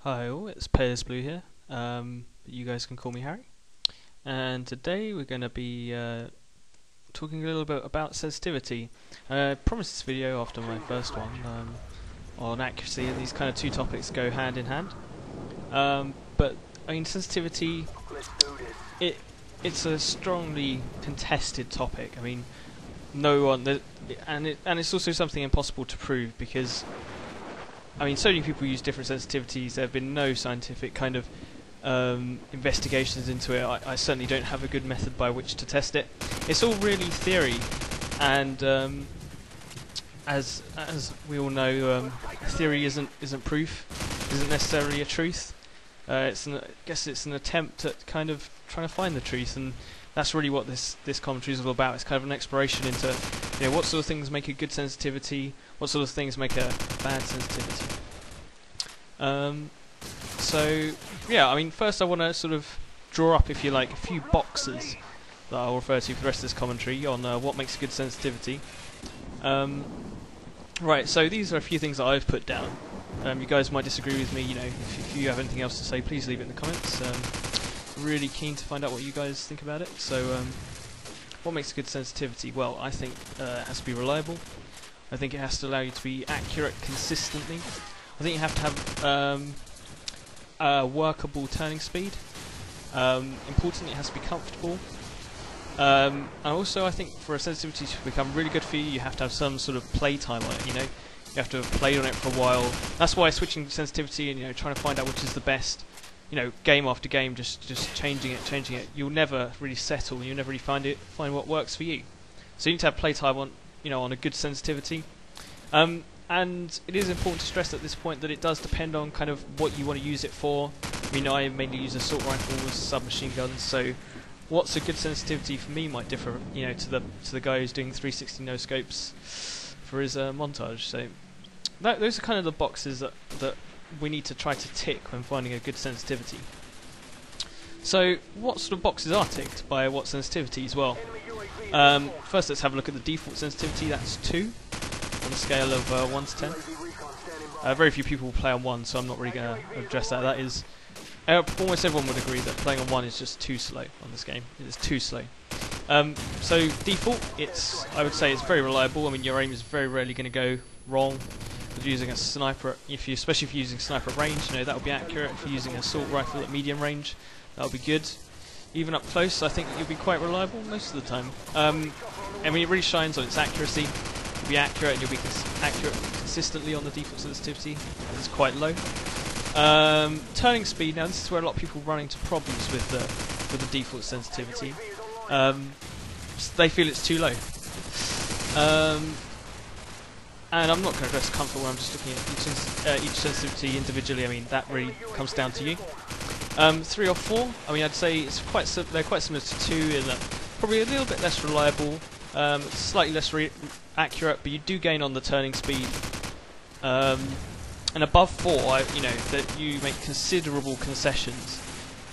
Hi all, it's Palest here, but you guys can call me Harry. And today we're going to be talking a little bit about sensitivity. I promised this video after my first one on accuracy, and these kind of two topics go hand in hand. But I mean, sensitivity, it's a strongly contested topic. I mean, no one, and it's also something impossible to prove because, I mean, so many people use different sensitivities. There have been no scientific kind of investigations into it. I certainly don't have a good method by which to test it. It's all really theory, and as we all know, theory isn't proof, isn't necessarily a truth. I guess it's an attempt at kind of trying to find the truth, and that's really what this commentary is all about. It's kind of an exploration into, you know, what sort of things make a good sensitivity, what sort of things make a bad sensitivity. So yeah, I mean, first I want to sort of draw up, if you like, a few boxes that I'll refer to for the rest of this commentary on what makes a good sensitivity. Right, so these are a few things that I've put down. You guys might disagree with me. You know, if you have anything else to say, please leave it in the comments. Really keen to find out what you guys think about it. So, what makes a good sensitivity? Well, I think it has to be reliable. I think it has to allow you to be accurate consistently. I think you have to have a workable turning speed. Importantly, it has to be comfortable. And also, I think for a sensitivity to become really good for you, you have to have some sort of play time on it. You know, you have to have played on it for a while. That's why switching sensitivity and, you know, trying to find out which is the best, you know, game after game, just changing it, you'll never really settle. You'll never really find what works for you. So you need to have playtime on, you know, on a good sensitivity. And it is important to stress at this point that it does depend on kind of what you want to use it for. I mean, I mainly use assault rifles, submachine guns, so what's a good sensitivity for me might differ, you know, to the guy who's doing 360 no scopes for his montage. So those are kind of the boxes that we need to try to tick when finding a good sensitivity. So what sort of boxes are ticked by what sensitivities? Well, first let's have a look at the default sensitivity. That's 2 on a scale of 1 to 10. Very few people play on 1, so I'm not really going to address that. That is, almost everyone would agree that playing on 1 is just too slow on this game. It is too slow. So default, I would say it's very reliable. I mean, your aim is very rarely going to go wrong. If you're using a sniper, especially if you're using sniper at range, you know, that will be accurate. If you're using an assault rifle at medium range, that will be good. Even up close, I think you'll be quite reliable most of the time. I mean, it really shines on its accuracy. You'll be accurate, and you'll be accurate consistently on the default sensitivity. It's quite low. Turning speed. Now, this is where a lot of people run into problems with the default sensitivity. They feel it's too low. And I'm not going to address comfort where I'm just looking at each sensitivity individually. I mean, that really comes down to you. 3 or 4, I mean, I'd say they're quite similar to 2 in that probably a little bit less reliable, slightly less accurate, but you do gain on the turning speed. And above 4, you know, that you make considerable concessions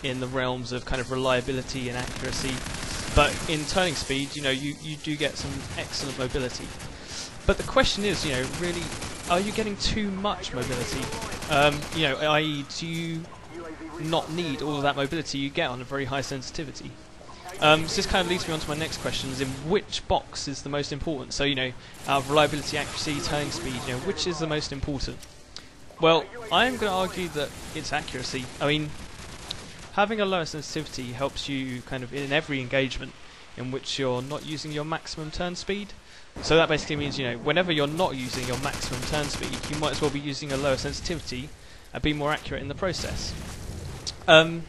in the realms of kind of reliability and accuracy. But in turning speed, you know, you do get some excellent mobility. But the question is, you know, really, are you getting too much mobility? You know, i.e., do you not need all of that mobility you get on a very high sensitivity? So this kind of leads me on to my next question, is in which box is the most important? So, you know, out of reliability, accuracy, turning speed, you know, which is the most important? Well, I'm going to argue that it's accuracy. I mean, having a lower sensitivity helps you kind of in every engagement in which you're not using your maximum turn speed. So that basically means, you know, whenever you're not using your maximum turn speed, you might as well be using a lower sensitivity and be more accurate in the process. And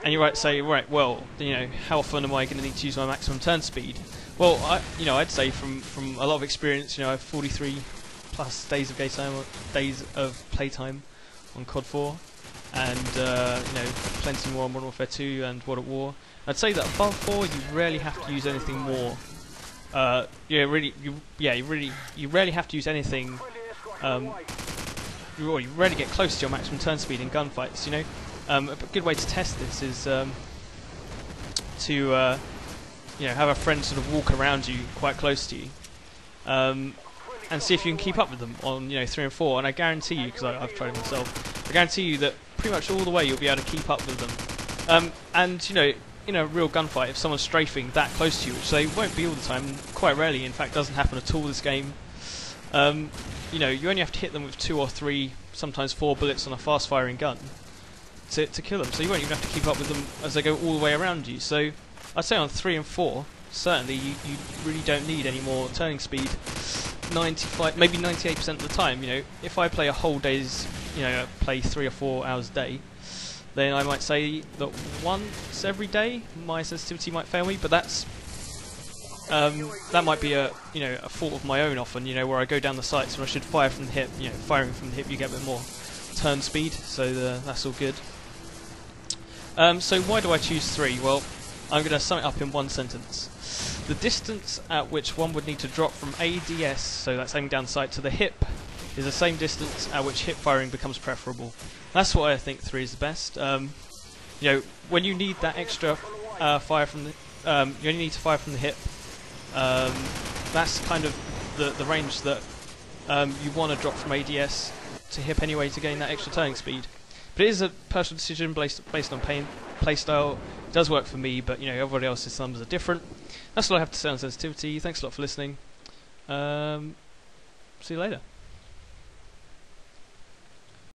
you might say, right, well, you know, how often am I going to need to use my maximum turn speed? Well, I'd say from a lot of experience, you know, I have 43 plus days of playtime on COD 4, and you know, plenty more on Modern Warfare 2 and World at War. I'd say that above 4, you rarely have to use anything more. You rarely have to use anything. You rarely get close to your maximum turn speed in gunfights. You know, a good way to test this is to you know, have a friend sort of walk around you quite close to you. and see if you can keep up with them on 3 and 4. And I guarantee you, because I've tried it myself, I guarantee you that pretty much all the way you'll be able to keep up with them. And in a real gunfight, if someone's strafing that close to you, which they won't be all the time, quite rarely, in fact, doesn't happen at all this game. You only have to hit them with 2 or 3, sometimes 4 bullets on a fast-firing gun to kill them. So you won't even have to keep up with them as they go all the way around you. So I'd say on 3 and 4, certainly you really don't need any more turning speed. 95, maybe 98% of the time. If I play a whole day's, play 3 or 4 hours a day, then I might say that once every day my sensitivity might fail me, but that's that might be a fault of my own often, where I go down the sights and I should fire from the hip. Firing from the hip you get a bit more turn speed, so that's all good. So why do I choose 3? Well, I'm going to sum it up in one sentence. The distance at which one would need to drop from ADS, so that's aiming down the sight, to the hip, is the same distance at which hip firing becomes preferable. That's why I think 3 is the best. When you need that extra fire from the, you only need to fire from the hip. That's kind of the range that you want to drop from ADS to hip anyway to gain that extra turning speed. But it is a personal decision based on playstyle. It does work for me, but everybody else's numbers are different. That's all I have to say on sensitivity. Thanks a lot for listening. See you later.